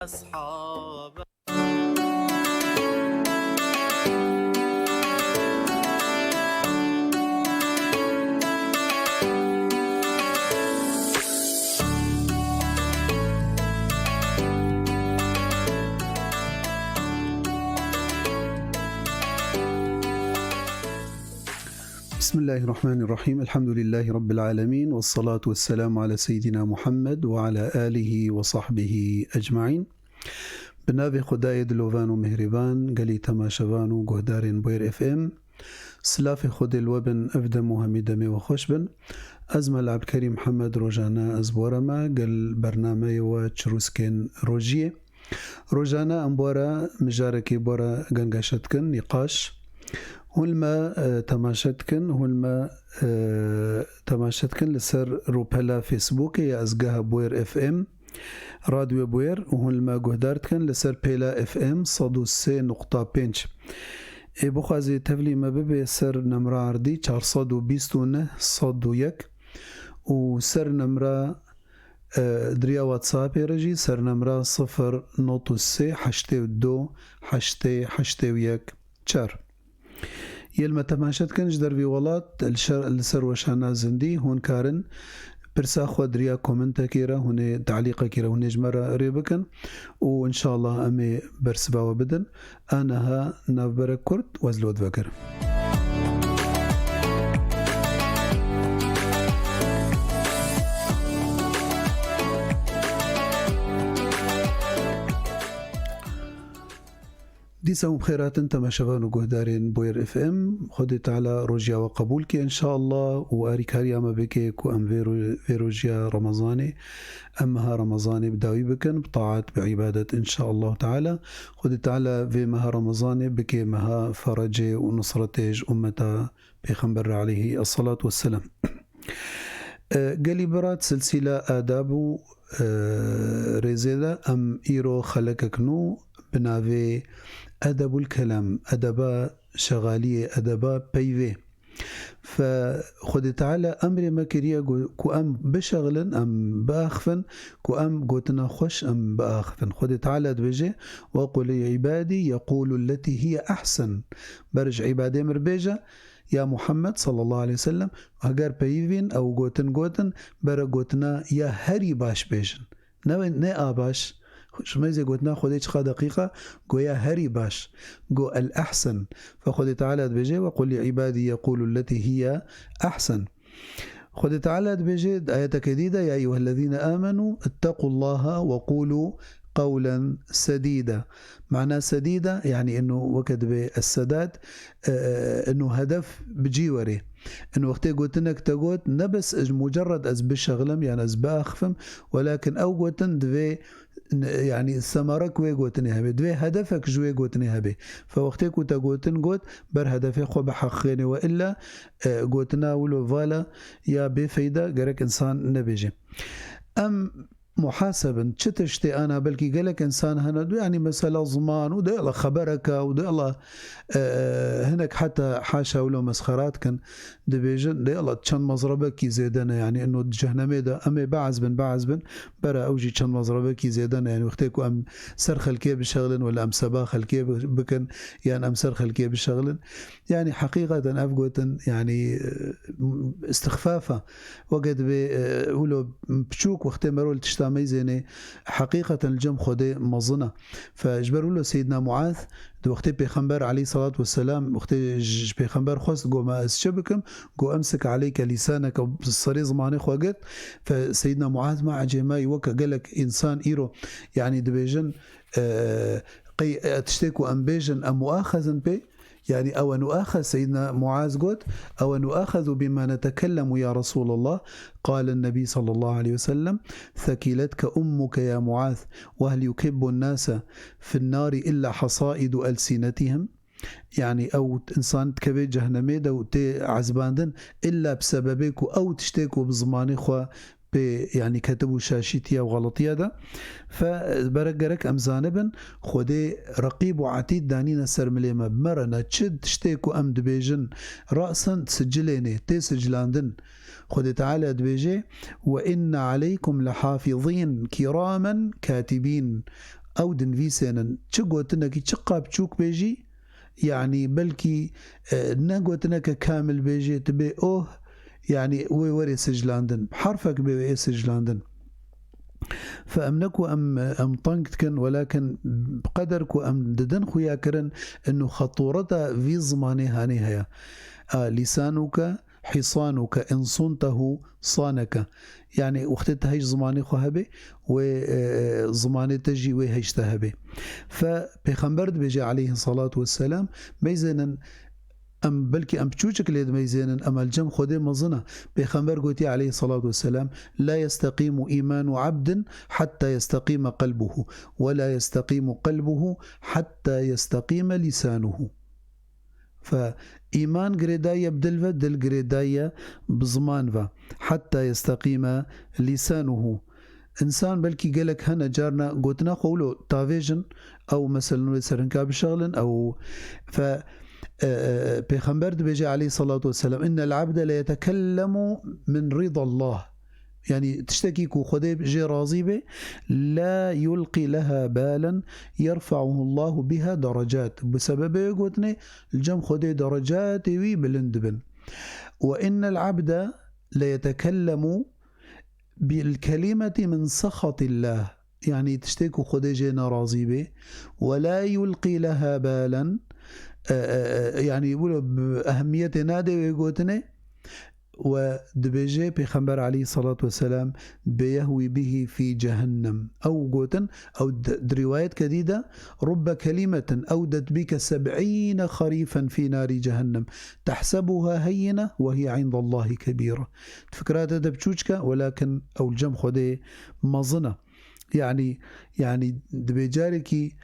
أصحاب. بسم الله الرحمن الرحيم. الحمد لله رب العالمين، والصلاة والسلام على سيدنا محمد وعلى آله وصحبه أجمعين. بنابي خدای دلوان و مهربان قلی تماشوان و گهدارین بویر اف ام سلاف خود الوبن افدم و همیدم و خوشبن ازمال عبدالكريم محمد روجانا ازبورما قل برنامه و چروسكن روجيه روجانا امبورا مجاركي بورا قنقاشتكن نقاش هلما تماشتكن هلما تماشتكن لسر روبلا فيسبوك يا ازقاها بوير اف ام راديو بوير وهلما قهدارتكن لسر بيلا اف ام صدو سي نقطة بينش بخوازي تفلي ما ببي سر نمرة عردي 429 صدو يك وسر نمرة دريا واتساب رجي سر نمرة 0.3 82 8 4 يلما تماشت كنج در في ولات السر وشانا زندي هون كارن برسا خودريا كومنتا كيرا هون تعليقا كيرا هون جمرا ريبكن وإن شاء الله أمي برسبا وبدن أنا ها نافبرك كرد وزلود فكر. ديسا بخيرات انت ما شبان وقهدارين بوير اف ام خدت على روجيا وقبولك ان شاء الله واريكاريا ما بكيك وام في روجيا رمضاني امها رمضاني بداوي بكن بطاعات بعبادة ان شاء الله تعالى خدت على في مها رمضاني بكي مها فرجي ونصرتيج امتا بيخنبر عليه الصلاة والسلام. قليبرات سلسلة آداب ريزيدا ام ايرو خلقكنو بناوي أدب الكلام أدبا شغالية أدبا بيفي فخد تعالى أمر ما كريا كو أم بشغلن أم بأخفن كو أم قوتنا خوش أم بأخفن خد تعالى دبجي وقل عبادي يقول التي هي أحسن برج عبادي مربيجة يا محمد صلى الله عليه وسلم أجر بيفين أو قوتن برا قوتنا يا هري باش بيجن نه آباش شميزي قلتنا خديش خا دقيقة قويا هري باش قو الأحسن فخد تعالى بيجي وقل لعبادي يقول التي هي أحسن خد تعالى بيجي آية جديدة يا أيها الذين آمنوا اتقوا الله وقولوا قولا سديدا معناه سديدة يعني انه وكد بالسداد انه هدف بجيوري انه وقت قلتنك تقوت نبس مجرد از بشغلم يعني از باخفم ولكن او قلتن دوي يعني الثمرك وي قوتني هبي دوي هدفك جوي قوتني هبي فوقت كنت قوتن قوت بر هدفي خو بحقيني والا قوتنا ولو فالا يا بفايدة قرك انسان نبيجي ام محاسبا تشتي انا بلكي قالك انسان هنا يعني مسألة زمان ودي الله خبرك ودي الله هناك حتى حاشا ولو مسخرات كان دبيجن دي الله تشان مزربك زيدنا يعني انه جهنمي ده امي بعزبن برا اوجي تشان مزربك زيدنا يعني وقتكو ام سرخ الكيب بشغلن ولا ام سباخ الكيب بكن يعني ام سرخ الكيب بشغلن يعني حقيقة افقوتن يعني استخفافة وقد ولو بشوك وقت مرول تشتامي زيني حقيقة الجم خده مظنة فاجبروا له سيدنا معاذ دو وقت بيخنبر عليه الصلاة والسلام وقت بيخنبر خص قو ما أسشبكم قو أمسك عليك لسانك بالصري زماني خواقت فسيدنا معاذ ما عجيما يوكا قالك إنسان إيرو يعني دبيجن تشتكو أم بيجن أم مؤاخذا بي يعني أو نؤاخذ سيدنا معاذ قلت أو نؤاخذ بما نتكلم يا رسول الله قال النبي صلى الله عليه وسلم ثكلتك أمك يا معاذ وهل يكب الناس في النار إلا حصائد ألسنتهم يعني أو إنسان تكبي جهنمي دو تي عزباندن إلا بسببك أو تشتكوا بزماني خوا يعني كتبوا شاشيتيا وغلطيا ده فبرقرك أم زانبا خودي رقيب وعتيد دانينا سرمليما بمرنا تشد تشتيكو أم دبيجن رأسا تسجليني تسجلاندن خودي تعالى دبيجي وإن عليكم لحافظين كراما كاتبين أو دنفيسينن چقوتنكي چقاب چوك بيجي يعني بلكي نقوتنك كامل بيجي تبي يعني وري سجلاندن بحرفك بي سجلاندن فأمنكو أم طنكتكن ولكن بقدركو أم ددن خويا كرن إنه خطورتها في زماني هاني هيا لسانك حصانك إن صنته صانك يعني وقت هيج زماني خوهبه وزماني تجي وهيج تهبه فبيخنبر بيجي عليه الصلاة والسلام ميزنا أم بلكي أم بچوچك ليد ميزينا أم الجم خده مظنة بيخنبر قوتي عليه الصلاة والسلام لا يستقيم إيمان عبد حتى يستقيم قلبه ولا يستقيم قلبه حتى يستقيم لسانه فإيمان قريداية بدلفة دل قريداية بزمان حتى يستقيم لسانه إنسان بلكي قالك هنا جارنا قوتنا قولو تافيجن أو مثلا سرنكاب بشغل أو بيخنبر بيجي عليه الصلاة والسلام إن العبد لا يتكلم من رضا الله يعني تشتكي كو خدي جي راضي به لا يلقي لها بالا يرفعه الله بها درجات بسبب يقولني الجم خدي درجات وي بلندبن وإن العبد لا يتكلم بالكلمة من سخط الله يعني تشتكي خدي جي راضي به ولا يلقي لها بالا يعني يقولوا بأهمية نادي ويقولتني ودبيجي بيخنبر عليه الصلاة والسلام بيهوي به في جهنم أو قوتن أو رواية كديدة رب كلمة أودت بك 70 خريفا في نار جهنم تحسبها هينة وهي عند الله كبيرة فكرات هذا بتشوشك ولكن أو الجم خدي مظنة يعني دبيجاركي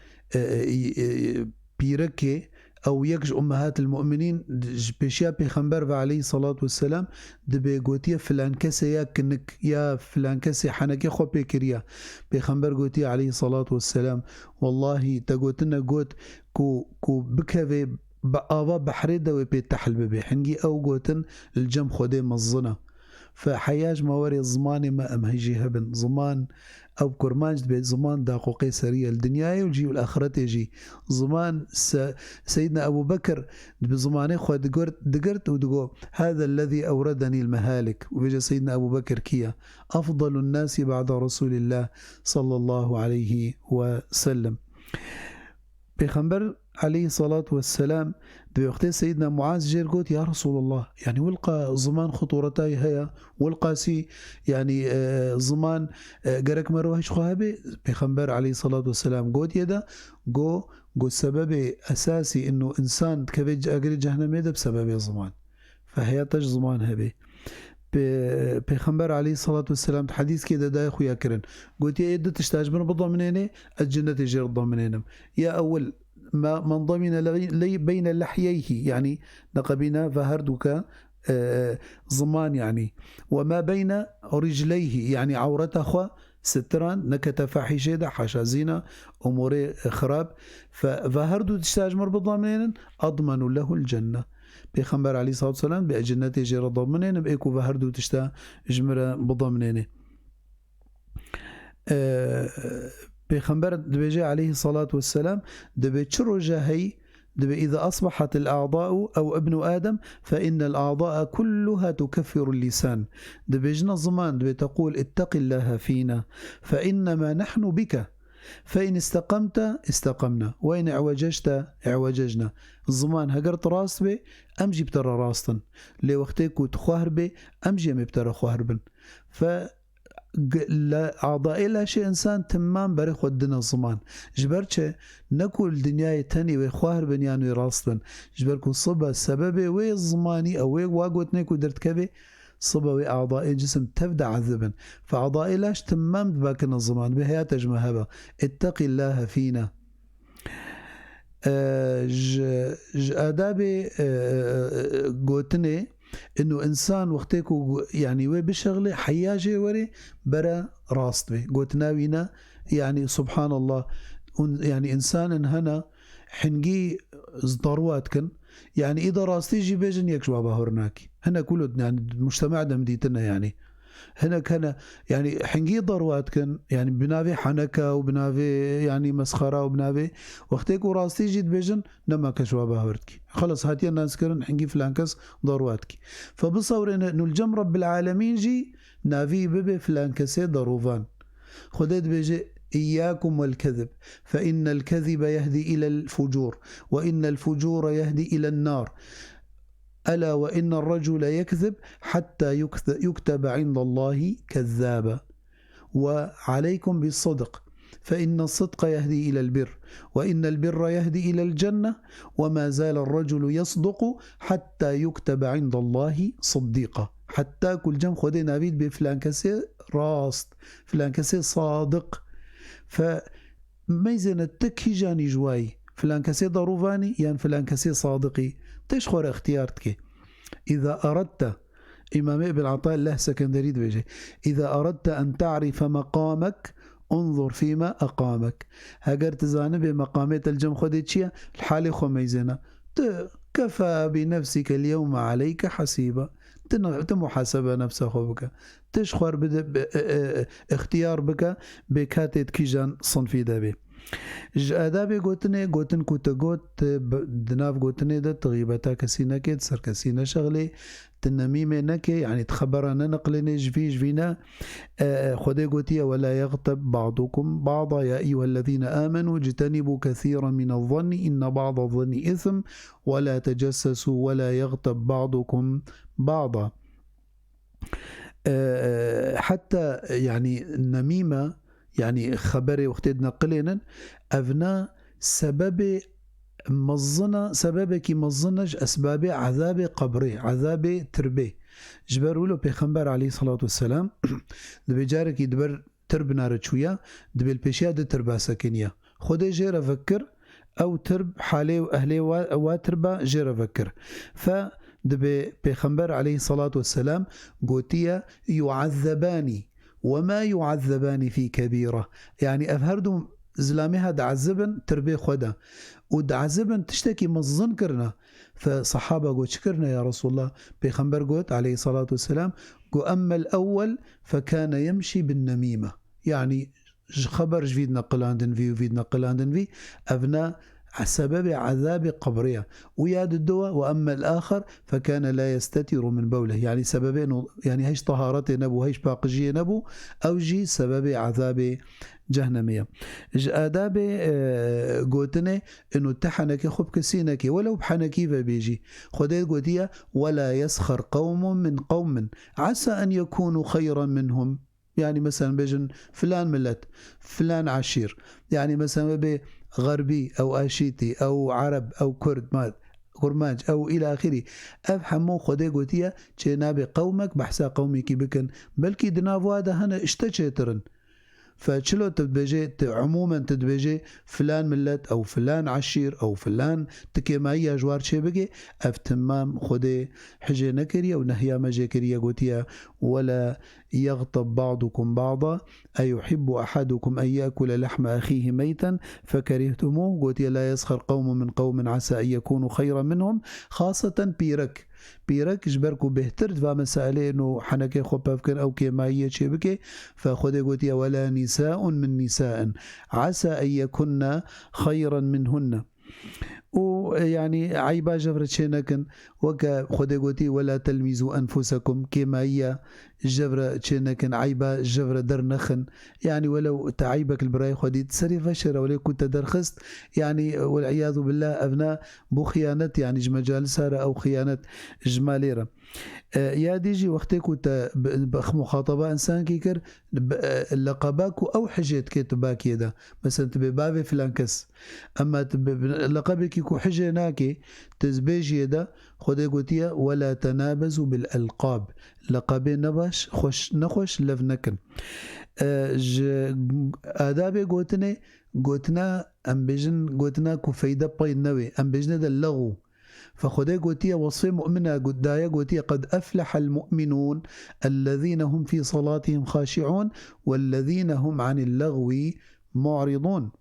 بيركي أو يكج أمهات المؤمنين بيشيا بيخنبر عليه الصلاة والسلام دبي قوتيا فلان كسي يا كنك يا فلان كسي حنكي خو بيكريا بيخنبر قوتيا عليه الصلاة والسلام والله تقوتنا قوت كو بكذي بآبا بحريدة وبيتحل ببي حنجي أو قوتن الجم خدي مظنة فحياج مواري زماني ما أم هيجي هبن زمان أو كرمانج بيت زمان دقوقي سرية الدنيا يجي والآخرة يجي زمان سيدنا أبو بكر بزمانه خو دقرت ودقو هذا الذي أوردني المهالك وبيجي سيدنا أبو بكر كيا أفضل الناس بعد رسول الله صلى الله عليه وسلم بيخنبر عليه الصلاة والسلام بوقت سيدنا معاذ جير قلت يا رسول الله يعني ولقى زمان خطورتاي هيا ولقى سي يعني زمان قرك مروهش خوابي بيخنبر عليه الصلاة والسلام قلت يدا قو السبب أساسي إنه إنسان كبيج أقري جهنم يدا بسبب زمان فهي تج زمان هبي بيخنبر عليه الصلاة والسلام حديث كده دا يخويا كرن قلت يا إدة تشتاج من بضمنيني الجنة يجير ضمنينم يا أول ما من ضمن لي بين لحييه يعني نقبنا فهردك زمان يعني وما بين رجليه يعني عورته خو ستران نكت فاحشة دا حاشا زينة أمور خراب فهردو تشتاج مر بضمنين أضمن له الجنة بيخنبر عليه الصلاة والسلام بأجنة يجير ضمنين بإيكو فهردو تشتا جمرة بضمنين بيخنبر دبيجي عليه الصلاة والسلام دبي تشرو جاهي دبي إذا أصبحت الأعضاء أو ابن آدم فإن الأعضاء كلها تكفر اللسان دبيجنا الزمان دبي تقول اتق الله فينا فإنما نحن بك فإن استقمت استقمنا وإن اعوججت اعوججنا الزمان هقرت راس بي أمجي بترى راستن لي وقتك وتخوهر بي أمجي مبترى خوهر بن أعضاء لا شيء إنسان تمام بري خدنا الزمان جبرتش نكو الدنيا تاني ويخوهر بنيان ويراستن جبركو صبا سببي وي الزماني أو وي واقوت نيكو درت كبي صبا وي أعضاء الجسم تبدأ عذبا فأعضاء لاش تمام باكنا الزمان بهي تجمهبا اتقي الله فينا آدابي قوتني إنه إنسان وقتكو يعني وي بشغله حياجي وري برا راست بي قلت ناوينا يعني سبحان الله يعني إنسان هنا حنجي ضروات كن يعني إذا راستي جي بيجن يكشوا بهورناكي هنا كله يعني المجتمع ده مديتنا يعني هنا كان يعني حنجي ضروات كان يعني بنافي حنكة وبنافي يعني مسخرة وبنافي وقتك وراستي جيت بيجن نما كشوا بهورتك خلص هاتي الناس كرن حنجي فلانكس ضرواتك فبصور انه الجم رب العالمين جي نافي ببي فلانكسي ضروفان خدت بيجي إياكم والكذب فإن الكذب يهدي إلى الفجور وإن الفجور يهدي إلى النار ألا وإن الرجل يكذب حتى يكتب عند الله كذابا وعليكم بالصدق فإن الصدق يهدي إلى البر وإن البر يهدي إلى الجنة وما زال الرجل يصدق حتى يكتب عند الله صديقا حتى كل جم خدنا بيت بفلان كسي راست فلان كسي صادق فميزن التكي جاني جواي فلان كسي ضروفاني يعني فلان كسي صادقي تشخر اختيارتك إذا أردت إمام ابن عطاء الله سكندري بيجي إذا أردت أن تعرف مقامك انظر فيما أقامك هاجر تزانب بمقامات الجم خدتشيا الحالي خميزنا كفى بنفسك اليوم عليك حسيبا تمحاسبة نفسك بك تشخر اختيار بك بكاتت كيجان صنفي دابي آدابي گوتن كوتا گوت دناف گوتنه ده تغيبتا كسي نكي سر كسي نشغلي تنميمه نكي يعني تخبرنا نقلني جفينا خدي قوتيا ولا يغتب بعضكم بعضا يا أيها الذين آمنوا اجتنبوا كثيرا من الظن إن بعض الظن إثم ولا تجسسوا ولا يغتب بعضكم بعضا حتى يعني النميمة يعني خبري وقت نقلنا أبناء سبب مظنة سببك مظنج أسباب عذاب قبري عذاب تربي جبروا له بيخنبر عليه الصلاة والسلام دبجارك يدبر ترب نار شوية دبل بيشيا دي تربا سكنية خده جير فكر أو ترب حالي وأهلي واتربا جير فكر فدبي بيخنبر عليه الصلاة والسلام قوتيا يعذباني وما يعذبان في كبيرة يعني أفهردوا زلامها دعذبن تربي خدا ودعذبن تشتكي مظن كرنا فصحابة قوت شكرنا يا رسول الله بيخنبر قوت عليه الصلاة والسلام قو أما الأول فكان يمشي بالنميمة يعني خبر جفيد نقلاندن في وفيد نقلاندن في أبناء سبب عذاب قبرية وياد الدواء وأما الآخر فكان لا يستتر من بوله يعني سببين يعني هيش طهارته نبو هيش باقجية نبو أو جي سبب عذاب جهنمية آداب قوتنا إنه تحنك خب كسينك ولو بحنكي فبيجي خديت قوتية ولا يسخر قوم من قوم عسى أن يكونوا خيرا منهم يعني مثلا بيجن فلان ملت فلان عشير يعني مثلا غربي أو آشيتي أو عرب أو كرد كرماج أو إلى آخره أفهموا خدي قوتيا جناب قومك بحسا قومك بكن بلكي دنافو هذا هنا اشتشترن فشلو تدبجي عموما تدبجي فلان ملت أو فلان عشير أو فلان تكيمايا جوار شبكي افتمام خدي حجي نكريا ونهيا مجي كريا قوتيا ولا يغتب بعضكم بعضا أيحب أحدكم أن يأكل لحم أخيه ميتا فكرهتموه قوتيا لا يسخر قوم من قوم عسى أن يكونوا خيرا منهم خاصة بيرك جبركو بهترت فمسألة إنه حنكي خبافكن أو كيماية شبكي فخذ قوتيا ولا نساء من نساء عسى أن يكن خيرا منهن ويعني عيبا جبرت شينكن وكا خذ قوتي ولا تلمزوا أنفسكم كيماية جبرة شينكن عيبا جبرة درنخن يعني ولو تعيبك البراي خدي تسري فشر ولو كنت درخست يعني والعياذ بالله أبناء بخيانة يعني جمجال سارة أو خيانة جماليرة يا ديجي وقتك كنت مخاطبة إنسان كيكر لقباك أو حجيت كتباك يدا مثلا تبي بابي فلانكس أما لقبك يكو حجي ناكي تزبيج يدا خدي قوتيا ولا تنابزوا بالألقاب لقبي نباش خوش نخوش لفنكن آدابي قوتنا أم بيجن قوتنا كفايدة بايد نوي أم بيجن دا اللغو فخدي قوتيا وصي مؤمنة قدايا قوتيا قد أفلح المؤمنون الذين هم في صلاتهم خاشعون والذين هم عن اللغو معرضون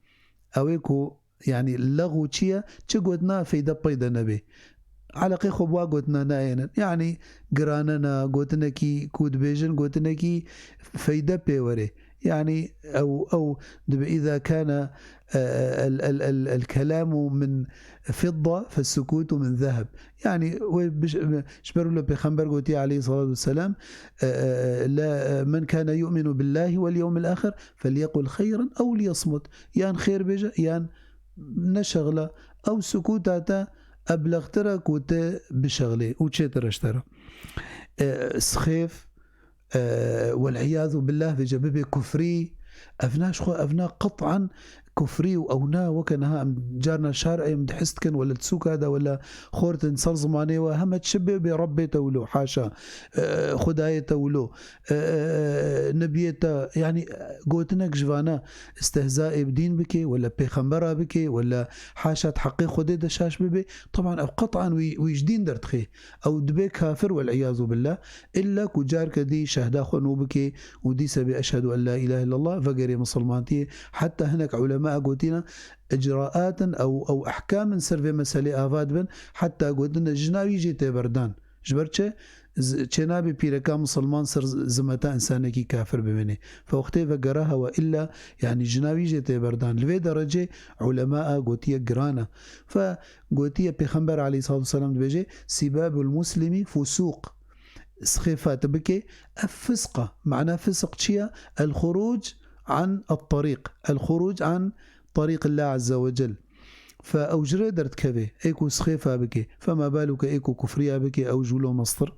أويكو يعني اللغو تشيا تشقودنا فايدة بايد نبي علاقه خو قوتنا ناين يعني قراننا قوتنا كي كود بيجن قوتنا كي فايده بيوري يعني او اذا كان الكلام من فضه فالسكوت من ذهب. يعني شبر له بيخمبر قوتي عليه الصلاه والسلام لا من كان يؤمن بالله واليوم الاخر فليقل خيرا او ليصمت، يان خير بيجا يان نشغله او سكوتاتا أبلغ ترى كوت بشغلة وشي ترى سخيف والعياذ بالله في جبهة كفري أفناش خو أفنا قطعا كفري وأونا وكانها جارنا شارع مدحست كان ولا تسوك هذا ولا خورت نصر زماني وهم تشبه بربي تولو حاشا خداية تولو نبيتا يعني قوتنك جوانا استهزاء بدين بكي ولا بيخمبرا بكي ولا حاشا تحقيق خدي دشاش ببي طبعا قطعا ويجدين درتخي أو دبي كافر والعياذ بالله إلا كجار كدي شهدا خنو بكي ودي سبي أشهد أن لا إله إلا الله فقري مسلمانتي. حتى هناك علماء قوتنا إجراءات أو أحكام سر في مسألة آفاد بن حتى قوتنا جناوي جيتي بردان جبرتش جنابي بيركا مسلمان سر زمتا إنساني كي كافر بمني فوقتي فقراها وإلا يعني جناوي جيتي بردان لفي درجة علماء قوتية قرانا فقوتية بيخنبر عليه الصلاة والسلام بيجي سباب المسلم فسوق سخيفات بكي الفسقة معناه فسق شيء الخروج عن الطريق، الخروج عن طريق الله عز وجل. فأوجري درت كذا ايكو سخيفة بكي فما بالك ايكو كفرية بكي او جولو مصدر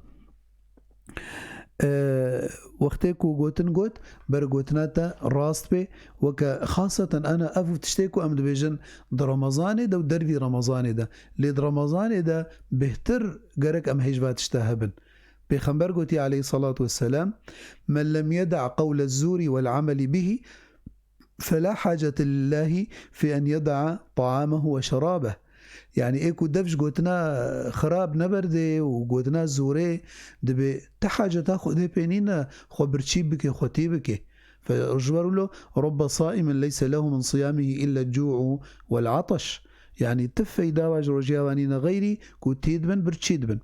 وقتيكو قوتن قوت برقوتناتا راست بي وكا خاصة أنا أفو تشتيكو أمد بيجن درمزاني دا ودرفي رمضاني دا ليد رمضاني دا بهتر قرك أم هجبات تشتهبن بيخنبر قوتي عليه الصلاة والسلام من لم يدع قول الزور والعمل به فلا حاجة لله في أن يدع طعامه وشرابه. يعني ايكو دفش قوتنا خراب نبرده وقوتنا زوري دبي تحاجة تاخو دي بينينا خو برشي بكي خوتي بكي فرجبر له رب صائم ليس له من صيامه إلا الجوع والعطش. يعني تفي داواج رجاوانين غيري كوتيد بن برشيد بن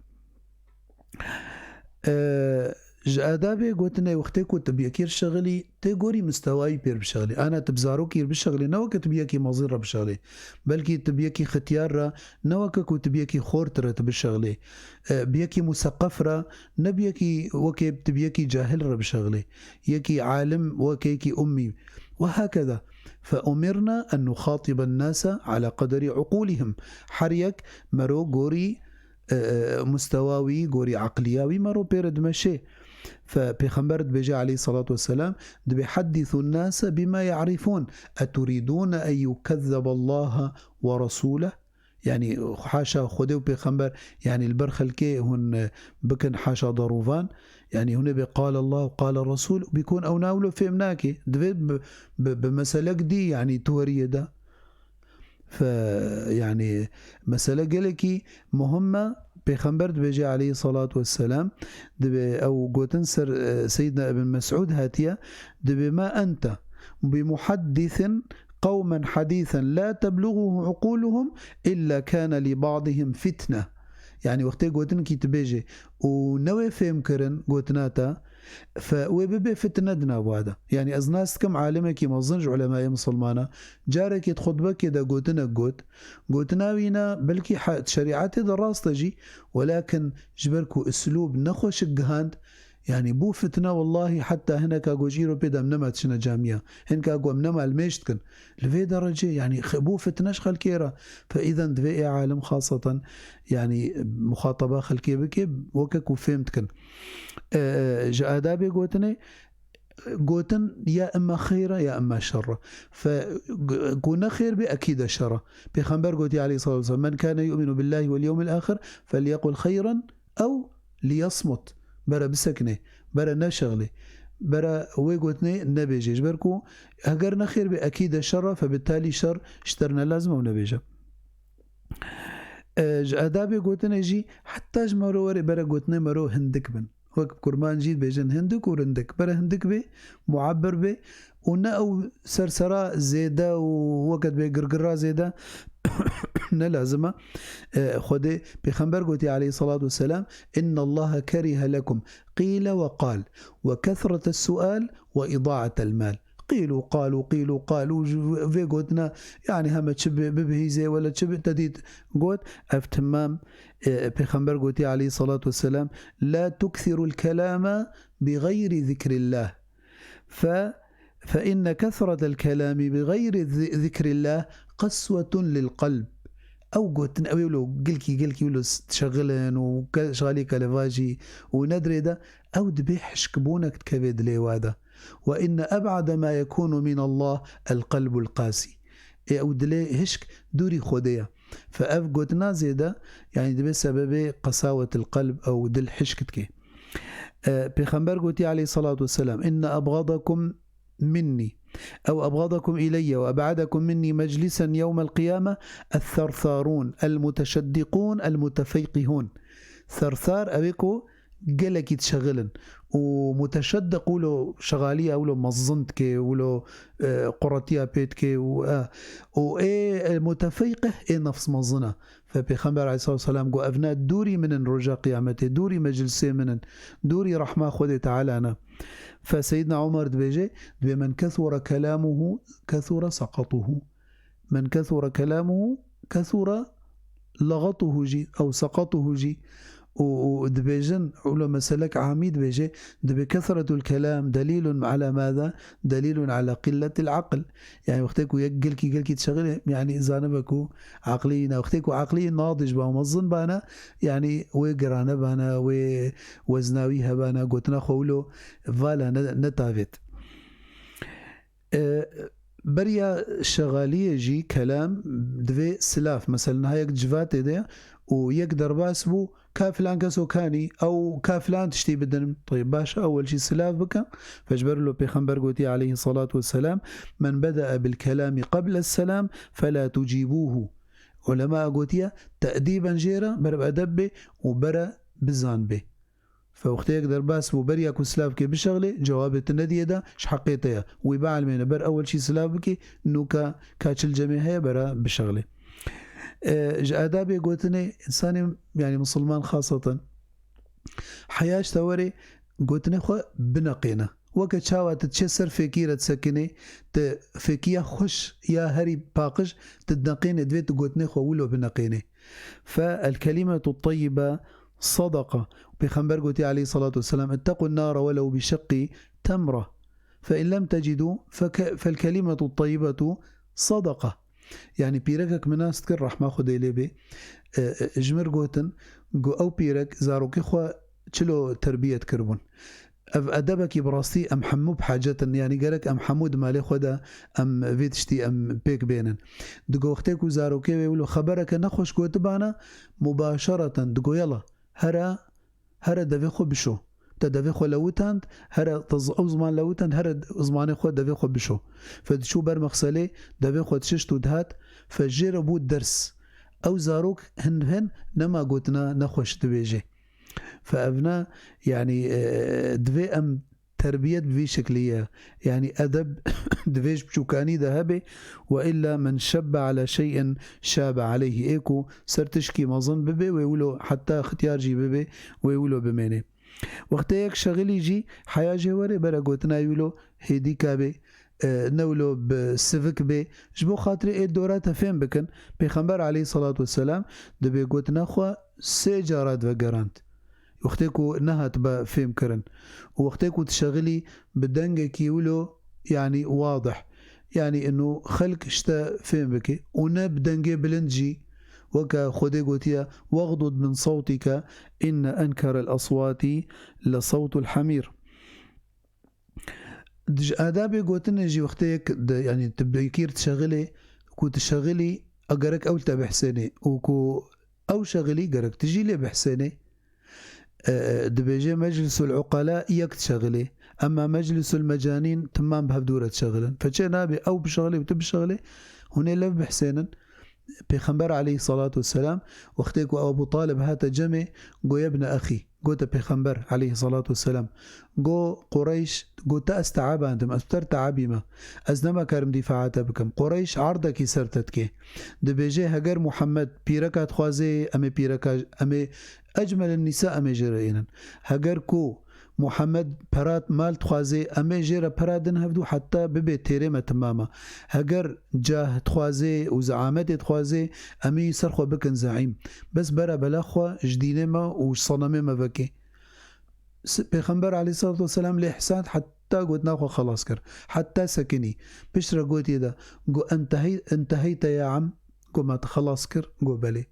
آدابي قوتنا وقتي كنت بيكير شغلي تقولي مستواي بير بشغلي أنا تبزارو كير بشغلي نوك تبيكي مصير بشغلي بلكي تبيكي ختيار نوك كنت بيكي خورتر بشغلي بيكي مثقف نبيكي وكي تبيكي جاهل بشغلي يكي عالم وكيكي أمي وهكذا. فأمرنا أن نخاطب الناس على قدر عقولهم حريك مرو قوري مستواوي قوري عقلياوي مرو بيرد مشي. فبيخمبر بيجي عليه الصلاة والسلام بيحدث الناس بما يعرفون أتريدون أن يكذب الله ورسوله. يعني حاشا خديو بيخمبر يعني البرخل كي هن بكن حاشا ضروفان يعني هنا بقال الله وقال الرسول بيكون أو ناولو في مناكي بمسالك دي يعني توريه ده. فيعني مسألة قالكي مهمة بيخنبر بيجي عليه الصلاة والسلام أو قوتنسر سيدنا ابن مسعود هاتية ما أنت بمحدث قوما حديثا لا تبلغه عقولهم إلا كان لبعضهم فتنة. يعني وقتي قوتن كي تبيجي ونوي فهم كرن قوتناتا فويبي فتنة دنا بوادا. يعني أزناس كم عالمة كي مظنج علماء مسلمانة جارك يتخطبك كده قوتنا وينا بلكي شريعاتي دراس تجي ولكن جبركو أسلوب نخوش الجهاند يعني بو فتنة والله حتى هنا كاقو جيرو بيدا منما تشنا جامعة هن كاقو منما الميشتكن لفي درجة يعني بو فتناش خلكيرا. فإذا دفئي عالم خاصة يعني مخاطبة خلكي بكي وكاكو فهمتكن جادابي قوتن يا إما خيرة يا إما شرة. فقونا خير بأكيد شرة. بيخنبر قوتي عليه الصلاة والسلام من كان يؤمن بالله واليوم الآخر فليقل خيرا أو ليصمت برا بسكنه برا نشغله برا ويقوتني نبيجي جبركو هقرنا خير بأكيد شرة فبالتالي شر اشترنا لازمه ونبيجه. آدابي قوتنا يجي حتى جمرو وري برا قوتنا مرو هندك بن وقت كرمان جيد بيجن هندك ورندك برا هندك بي معبر بي ونا أو سرسرا زيادة ووقت بقرقرا زيادة نلازمه خده بخنبر قوتي عليه الصلاة والسلام إن الله كره لكم قيل وقال وكثرة السؤال وإضاعة المال. قيلوا قالوا في قوتنا يعني هم تشب ببهيزة ولا تشب تديد قوت افتمام بخنبر قوتي عليه الصلاة والسلام لا تكثر الكلام بغير ذكر الله فإن كثرة الكلام بغير ذكر الله قسوة للقلب. أو قلت أو يقولوا قلكي يقولوا تشغلن وشغالي كلفاجي وندري ده أو دبيح شكبونك تكبد لي وادا. وإن أبعد ما يكون من الله القلب القاسي أو دلي هشك دوري خدية. فأف قلتنا زيدا يعني دبي سبب قساوة القلب أو دل حشكتك. بخنبر قلتي عليه الصلاة والسلام إن أبغضكم مني أو أبغضكم إلي وأبعدكم مني مجلسا يوم القيامة الثرثارون المتشدقون المتفيقهون. ثرثار أبيكو قلك يتشغلن ومتشدق ولو شغالية أولو مظنتك ولو قراتيا بيتك وإيه المتفيقه إيه نفس مظنة. فبيخمبر عليه الصلاة والسلام قو أبناء دوري من رجاء قيامته دوري مجلسي من دوري رحمة خذي تعالى أنا. فسيدنا عمر دبيجي من كثر كلامه كثر سقطه من كثر كلامه كثر لغطه جي أو سقطه جي. ودبيجن على مسلك عميد بيجي بكثرة الكلام دليل على ماذا؟ دليل على قلة العقل. يعني وقتكو يقلكي تشغل يعني زانبكو عقلينا وقتكو عقلي ناضج با ومظن بانا يعني وقرانا بانا ووزناويها بانا قوتنا خولو فالا نتافت. بريا شغالية جي كلام دوي سلاف مثلا هايك جفات ده ويقدر باسبو كافلان كسو كاني أو كافلان تشتي بدن. طيب باشا أول شي سلاف بك فاجبر له بيخنبر قوتي عليه الصلاة والسلام من بدأ بالكلام قبل السلام فلا تجيبوه. علماء قوتيا تأديبا جيرا برا أدبه وبرا بزان به. فوقت يقدر باسبو بريا كو سلاف كي بشغله جواب الندية ده شحقيتها ويباع المينا بر أول شي سلاف بكي نوكا كاتش الجميع برا بشغله. آدابي قوتني إنسان يعني مسلمان خاصة حياش ثوري قوتني خو بنقينا وقت شاوات تشسر فكيرة سكني فكية خش يا هري باقش تدنقيني دويت قوتني خو ولو بنقيني. فالكلمة الطيبة صدقة. بخنبر قوتي عليه الصلاة والسلام اتقوا النار ولو بشق تمرة فإن لم تجدوا فالكلمة الطيبة صدقة. يعني بيركك مناس تكر رحمة خدي لبي جمر قوتن قو أو بيرك زاروكي خوا تشلو تربية كربون أدبك براستي أم حمو بحاجة يعني قالك أم حمود مالي خدا أم فيتشتي أم بيك بينن دقو اختيكو زاروكي ويقولوا خبرك نخوش قوت بانا مباشرة دقو يلا هرا دفي خو بشو تدفي خو لوتاند هرا أزمان لوتاند هرا أزماني خو دفي خو بشو فتشو بر مغسلي دفي خو تششتو دهات فجربو الدرس أو زاروك هن نما قوتنا نخوش دبيجي. فأبنا يعني دفي أم تربية بفي شكلية يعني أدب دفيش بشوكاني ذهبي وإلا من شب على شيء شاب عليه إيكو سرتشكي مظن ببي ويقولوا حتى اختيار جي ببي ويقولوا بميني. وقت يك شغلي جي حياة جواري برا قوتنا يقولوا هيدي كابي نولو بسفك بي جبو خاطري ايه الدورات فين بكن بيخنبر عليه الصلاة والسلام دبي قوتنا خوا سيجارات وقرانت وقتكو نهت بفهم كرن ووقتكو تشغلي بدنجك يولو يعني واضح يعني انه خلق شتا فهم بكي ونبدنجي بلنجي وكا خدي قوتيا واغضض من صوتك إن أنكر الأصوات لصوت الحمير. آدابي قوتنا جي وقتك يعني تبكير تشغلي كو تشغلي أقرك أول تبحسني وكو أو شغلي قرك تجي لي بحسني دبيجي مجلس العقلاء يك تشغلي أما مجلس المجانين تمام بهبدورة تشغلن فجأنا بي أو بشغلي وتبشغلي هنا لف بحسنا بيخنبر عليه الصلاة والسلام واختيك أبو طالب هات جمع قو يا ابن أخي قوت بيخنبر عليه الصلاة والسلام قو قريش قو تأستعاب أنتم أستر تعابيما أزنما كارم دفاعات بكم قريش عرضك سرتتك دبيجي هجر محمد بيركات خوازي أمي بيركا أمي أجمل النساء أمي جرائنا هجر كو محمد برات مال تخوازي أمي جيرا برادن هفدو حتى ببي تيريما تماما هجر جاه تخوازي وزعامت تخوازي أمي سرخو بكن زعيم بس برا بلاخوا جدينما وصنمي ما بكي پیغمبر عليه الصلاة والسلام لإحسان حتى قلت ناخو خلاص كر حتى سكني بشرا قلت إذا قو انتهيت يا عم قو ما تخلص كر قو بلي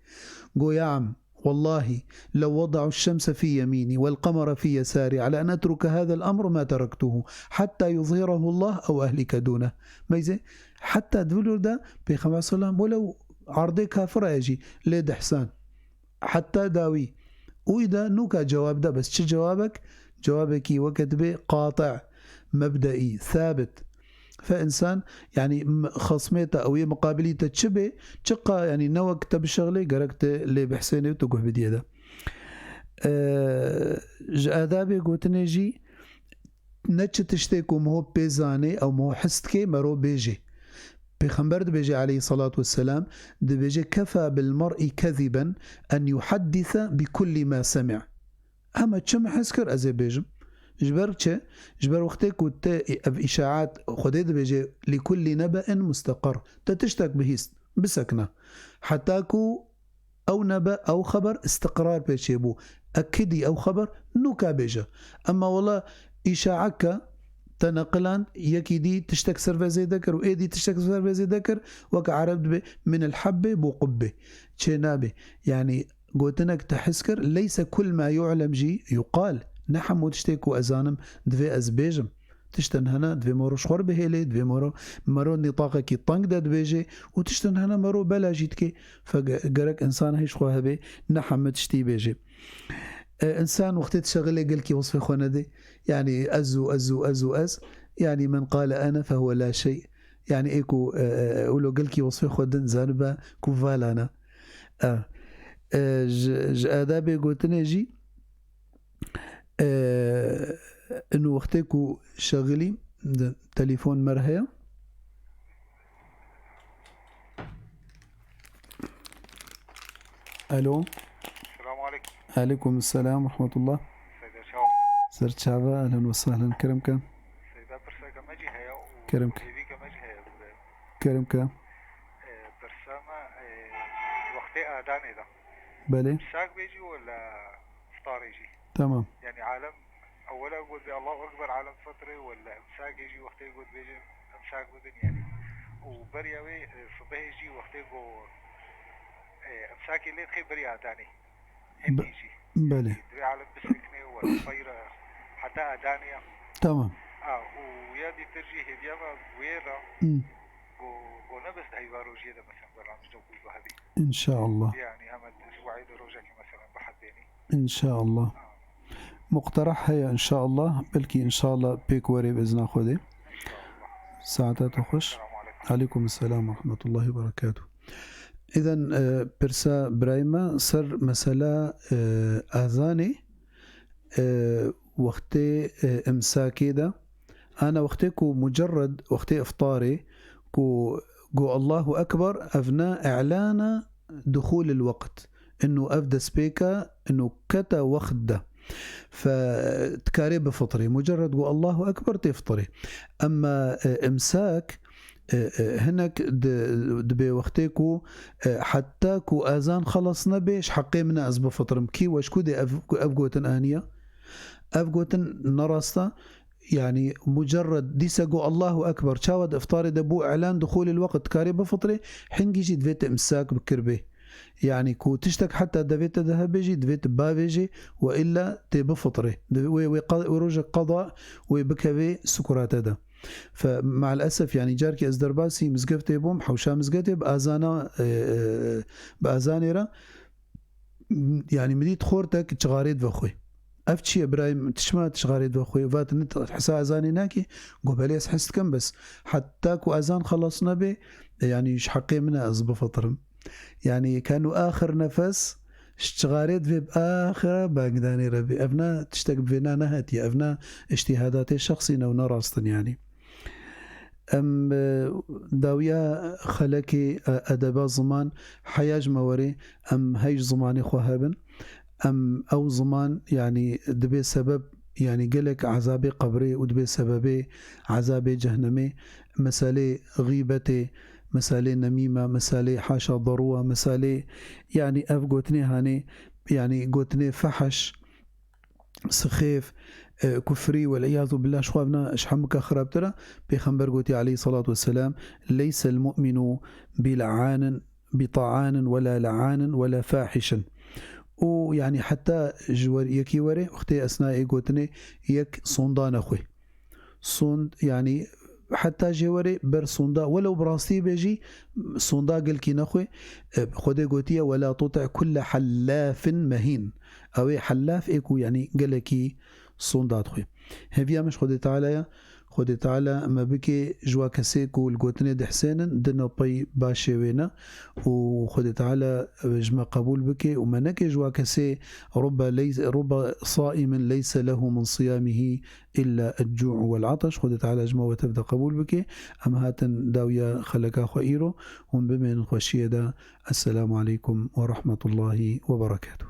قو يا عم والله لو وضعوا الشمس في يميني والقمر في يساري على أن أترك هذا الأمر ما تركته حتى يظهره الله أو أهلك دونه ما يزي حتى دولور ده بيغمبر صلى الله عليه وسلم ولو عرضي كافر يجي ليد إحسان حتى داوي وإذا نوكا جواب ده بس شو جوابك؟ جوابك وكتبه قاطع مبدئي ثابت فإنسان يعني خصميته أو مقابليته تشبه تشقى يعني نوى كتب الشغلة قرقت اللي بحسيني وتقوه بدي هذا آدابي قوت نجي نتش تشتكو مهو بيزاني أو مهو حستكي مرو بيجي بيخنبر بيجي عليه الصلاة والسلام بيجي كفى بالمرء كذبا أن يحدث بكل ما سمع أما تشم حسكر أزي بيجم جبر وقتك وت إشاعات خديد بيجي لكل نبأ مستقر تتشتك بهيست بسكنة حتاكو أو نبأ أو خبر استقرار بيشيبو أكدي أو خبر نوكا بيجا أما والله إشاعك تنقلان يكيدي تشتك سرفة زي ذكر وإيدي تشتك سرفة زي ذكر وكعرب من الحبة بقبة شنابه يعني قوتنك تحسكر ليس كل ما يعلم جي يقال نحم وتشتكو أزانم دفي أزبيجم تشتن هنا دفي مرو شخور بهيلي دفي مرو نطاقك يطنق دا دبيجي وتشتن هنا مرو بلا جيتكي فقرك إنسان هيش خواه بي نحم تشتي بيجي إنسان وقت تشغلي قل كي وصفي خونا دي يعني أز يعني من قال أنا فهو لا شيء يعني إيكو أولو قل كي وصفي خودن زانبا كوفالانا آدابي قلت نجي إنه وقتكو شغلي تليفون مرهية ألو السلام عليكم. عليكم السلام ورحمة الله. سيدة شاو. سرت شعبة أهلا وسهلا كرمك. سيدة برسا كماجي هيا كرمك. وهذي كماجي هيا. كرمك. برسا ما وقتي آداني ده. بلي. مساق بيجي ولا فطار يجي؟ تمام. يعني عالم أولا يقول بي الله أكبر عالم فطري ولا مساق يجي وقتي يقول بيجي مساق بدن يعني وبرياوي صبح يجي وقتي يقول مساكي اللي تخي بري آداني. هندي يجي. بلي. دري عالم بسكني ولا طيرة حتى آدانية. تمام. ويادي ترجي هديما ويرا. قو نبس هيوارو جيدا مثلا برامج جو هذه إن شاء الله يعني أمد أسبوعي دروجك مثلا بحديني إن شاء الله مقترح هيا إن شاء الله بلكي إن شاء الله بيك وري بإذن خودي ساعتها تخش عليكم السلام ورحمة الله وبركاته. إذن برسا برايما صر مسألة آذاني وقتي إمساكي ده أنا وقتكو مجرد وقتي إفطاري كو الله أكبر أفنى إعلان دخول الوقت إنه أفدى سبيكا إنه كتا وقت ده فتكاري بفطري مجرد قو الله أكبر تفطري. أما إمساك هناك دبي وقتكو حتى كو آذان خلصنا بيش حقي من أزب فطرم كي واش كودي أفقوتن آنية أفقوتن نرستا يعني مجرد ديسقو الله أكبر شاود إفطاري دبو إعلان دخول الوقت كاري بفطري حين جيت دفيت إمساك بكربه يعني كو تشتك حتى دفيت ذهبيجي دفيت بافيجي وإلا تبفطري ويروجك قضاء ويبكبي سكرات هذا. فمع الأسف يعني جاركي أزدرباسي مزقفتي بوم حوشا مزقفتي بأزانيرا يعني مديت خورتك تشغاريد بخوي أفتشي إبراهيم تشما تشغاريد بخوي فات نت حسا أزاني ناكي قبليس حست كم بس حتى كو أزان خلصنا به يعني إيش حقي منها أزب فطرم يعني كانوا آخر نفس اشتغاريت في بآخرة باقداني ربي أبنا تشتق فينا نهتي أبنا اجتهاداتي الشخصي نو نراستن يعني أم داويا خلكي أدبا زمان حياج موري أم هيج زماني خوهبن أم أو زمان يعني دبي سبب يعني قلك عذابي قبري ودبي سببي عذابي جهنمي مسالي غيبتي مسالي نميمة مسالي حاشا ضروة مسالي يعني أفقوتني هاني يعني قوتني فحش سخيف كفري والعياذ بالله شخوابنا شحمك خراب ترى بيخنبر قوتي عليه الصلاة والسلام ليس المؤمن بلعان بطعان ولا لعان ولا فاحش ويعني حتى جوار يكي وري اختي اثناء قوتني يك صندان اخوي صند يعني حتى جواري بر صندا ولو براستي بيجي صندا قل كي نخوي خدي قوتيه ولا تطع كل حلاف مهين او حلاف ايكو يعني قلكي صندا خوي هفيا مش خدي تعالى ما بكي جوا كسيكو القوتني دي حسين دنا بي باشوينا وخدي تعالى جما قبول بكي وما نكي جوا كسي رب صائم ليس له من صيامه إلا الجوع والعطش خدي تعالى جما وتبدا قبول بكي أما هاتن داويا خلقا خيرو هم بمن الخشية السلام عليكم ورحمة الله وبركاته.